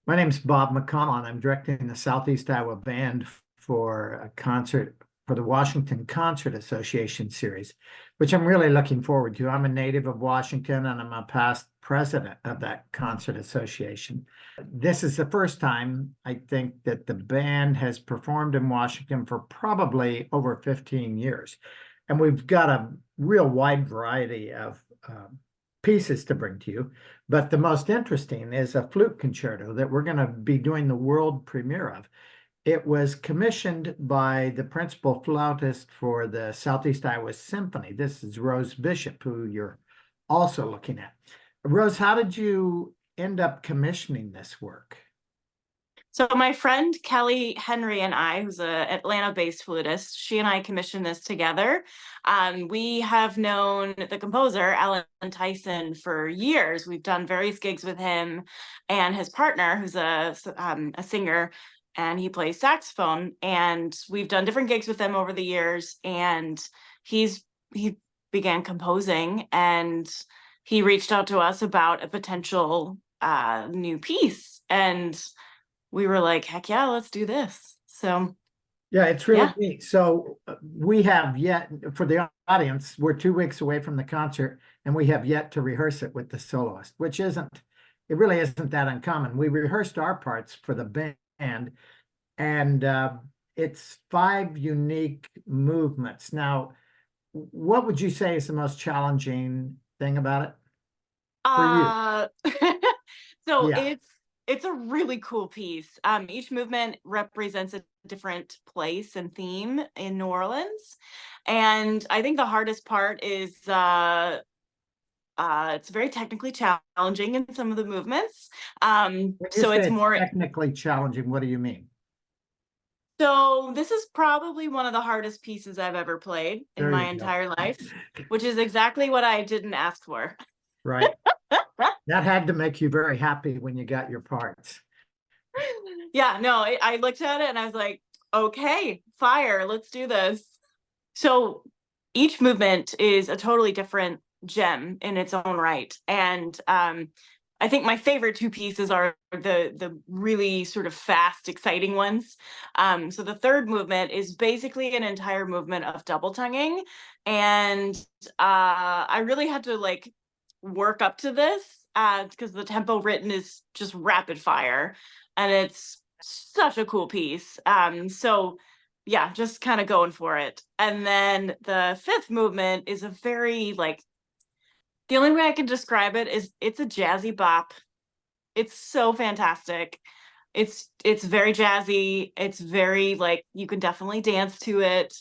My name's Bob McConnell, and I'm directing the Southeast Iowa Band for a concert for the Washington Concert Association series, which I'm really looking forward to. I'm a native of Washington, and I'm a past president of that concert association. This is the first time I think that the band has performed in Washington for probably over 15 years. And we've got a real wide variety of pieces to bring to you. But the most interesting is a flute concerto that we're going to be doing the world premiere of. It was commissioned by the principal flautist for the Southeast Iowa Symphony. This is Rose Bishop, who you're also looking at. Rose, how did you end up commissioning this work? So my friend Kelly Henry and I, who's an Atlanta-based flutist, she and I commissioned this together. We have known the composer, Alan Tyson, for years. We've done various gigs with him and his partner, who's a singer, and he plays saxophone. And we've done different gigs with them over the years. And he began composing, and he reached out to us about a potential new piece. And we were like, heck yeah, let's do this. So Yeah, it's really yeah. neat. So we have yet, for the audience, we're 2 weeks away from the concert, and we have yet to rehearse it with the soloist, which it really isn't that uncommon. We rehearsed our parts for the band, and it's 5 unique movements. Now, what would you say is the most challenging thing about it for you? Uh so Yeah. it's a really cool piece. Each movement represents a different place and theme in New Orleans. And I think the hardest part is it's very technically challenging in some of the movements. When you So say it's it's more. technically challenging, what do you mean? So this is probably one of the hardest pieces I've ever played in There my you go. entire life, which is exactly what I didn't ask for. Right. That had to make you very happy when you got your parts. Yeah, no, I looked at it and I was like, okay, fire, let's do this. So each movement is a totally different gem in its own right. And I think my favorite two pieces are the really sort of fast, exciting ones. So the third movement is basically an entire movement of double tonguing. And I really had to like work up to this because the tempo written is just rapid fire. And it's such a cool piece. So yeah, just kind of going for it. And then the fifth movement is a very like, the only way I can describe it is it's a jazzy bop. It's so fantastic. It's very jazzy. It's very like you can definitely dance to it.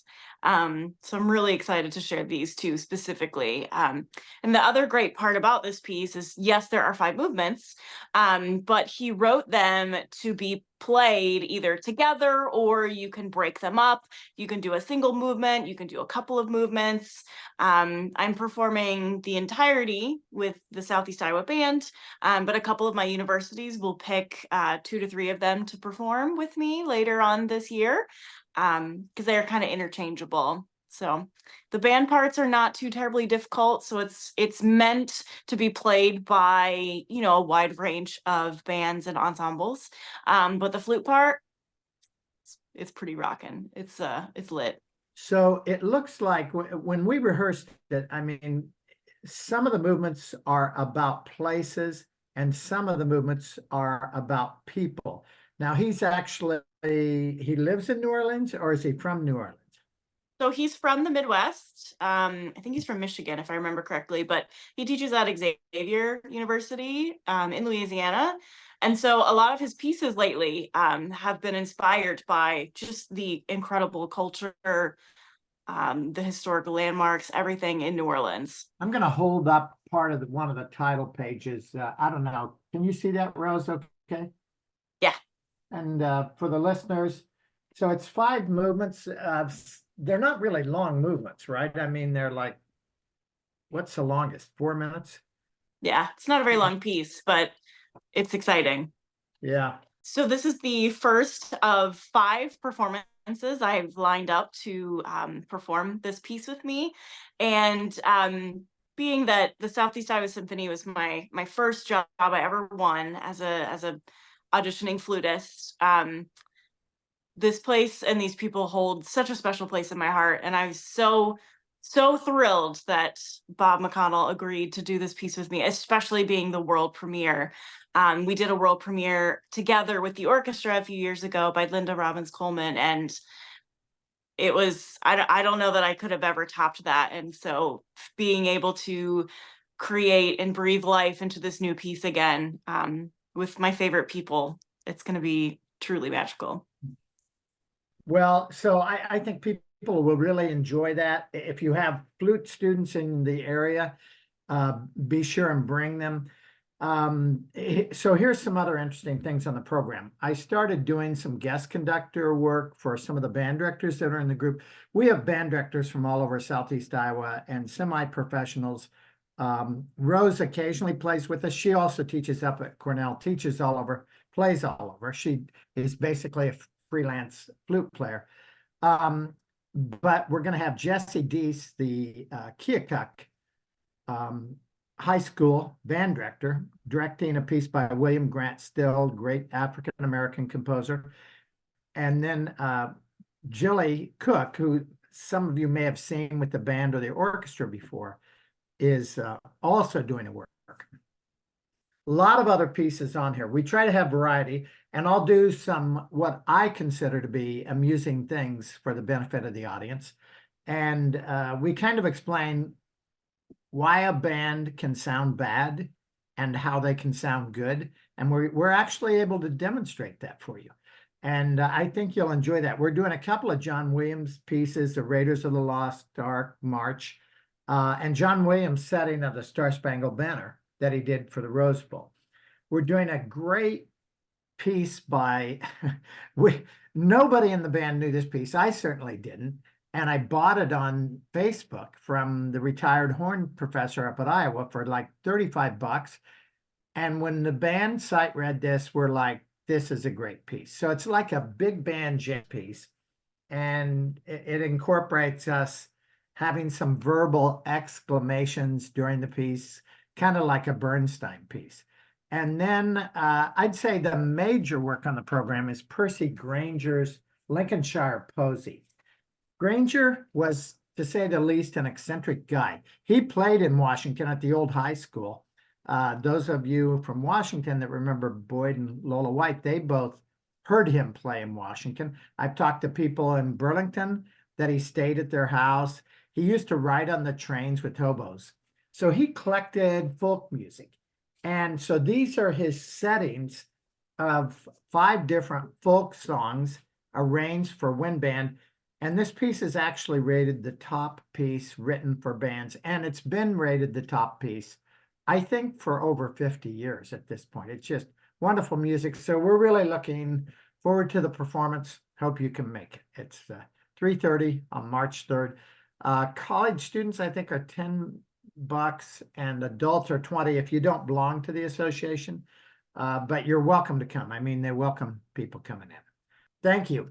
So I'm really excited to share these two specifically. And the other great part about this piece is, yes, there are 5 movements, but he wrote them to be played either together or you can break them up. You can do a single movement, you can do a couple of movements. I'm performing the entirety with the Southeast Iowa Band, but a couple of my universities will pick 2 to 3 of them to perform with me later on this year, because they're kind of interchangeable. So the band parts are not too terribly difficult. So it's meant to be played by, a wide range of bands and ensembles. But the flute part, it's pretty rocking. It's lit. So it looks like when we rehearsed it, I mean, some of the movements are about places and some of the movements are about people. Now he lives in New Orleans, or is he from New Orleans? So he's from the Midwest. I think he's from Michigan, if I remember correctly, but he teaches at Xavier University in Louisiana. And so a lot of his pieces lately have been inspired by just the incredible culture, the historical landmarks, everything in New Orleans. I'm going to hold up part of one of the title pages. I don't know. Can you see that, Rose? Okay. Yeah. And for the listeners, so it's 5 movements. They're not really long movements, right? I mean, they're like, what's the longest? 4 minutes? Yeah. It's not a very long piece, but it's exciting. Yeah. So this is the first of 5 performances I've lined up to perform this piece with me. And being that the Southeast Iowa Symphony was my first job I ever won as a auditioning flutist. This place and these people hold such a special place in my heart. And I was so thrilled that Bob McConnell agreed to do this piece with me, especially being the world premiere. We did a world premiere together with the orchestra a few years ago by Linda Robbins Coleman, and it was, I don't know that I could have ever topped that. And so being able to create and breathe life into this new piece again, with my favorite people, it's going to be truly magical. Well, so I think people will really enjoy that. If you have flute students in the area, be sure and bring them. So here's some other interesting things on the program. I started doing some guest conductor work for some of the band directors that are in the group. We have band directors from all over Southeast Iowa and semi-professionals. Rose occasionally plays with us. She also teaches up at Cornell, teaches all over, plays all over. She is basically a freelance flute player. But we're going to have Jesse Deese, the Keokuk high school band director, directing a piece by William Grant Still, great African-American composer. And then Jilly Cook, who some of you may have seen with the band or the orchestra before, is also doing a work. A lot of other pieces on here. We try to have variety, and I'll do some what I consider to be amusing things for the benefit of the audience. And we kind of explain why a band can sound bad and how they can sound good. And we're actually able to demonstrate that for you. And I think you'll enjoy that. We're doing a couple of John Williams pieces, the Raiders of the Lost Ark March, and John Williams' setting of the Star Spangled Banner that he did for the Rose Bowl. We're doing a great piece by, nobody in the band knew this piece. I certainly didn't. And I bought it on Facebook from the retired horn professor up at Iowa for like 35 bucks. And when the band site read this, we're like, this is a great piece. So it's like a big band jam piece. And it incorporates us having some verbal exclamations during the piece, kind of like a Bernstein piece. And then I'd say the major work on the program is Percy Grainger's Lincolnshire Posy. Grainger was, to say the least, an eccentric guy. He played in Washington at the old high school. Those of you from Washington that remember Boyd and Lola White, they both heard him play in Washington. I've talked to people in Burlington that he stayed at their house. He used to ride on the trains with hobos. So he collected folk music. And so these are his settings of 5 different folk songs arranged for wind band. And this piece is actually rated the top piece written for bands. And it's been rated the top piece, I think, for over 50 years at this point. It's just wonderful music. So we're really looking forward to the performance. Hope you can make it. It's 3:30 on March 3rd. College students, I think, are $10 and adults are 20 if you don't belong to the association. But you're welcome to come. I mean, they welcome people coming in. Thank you.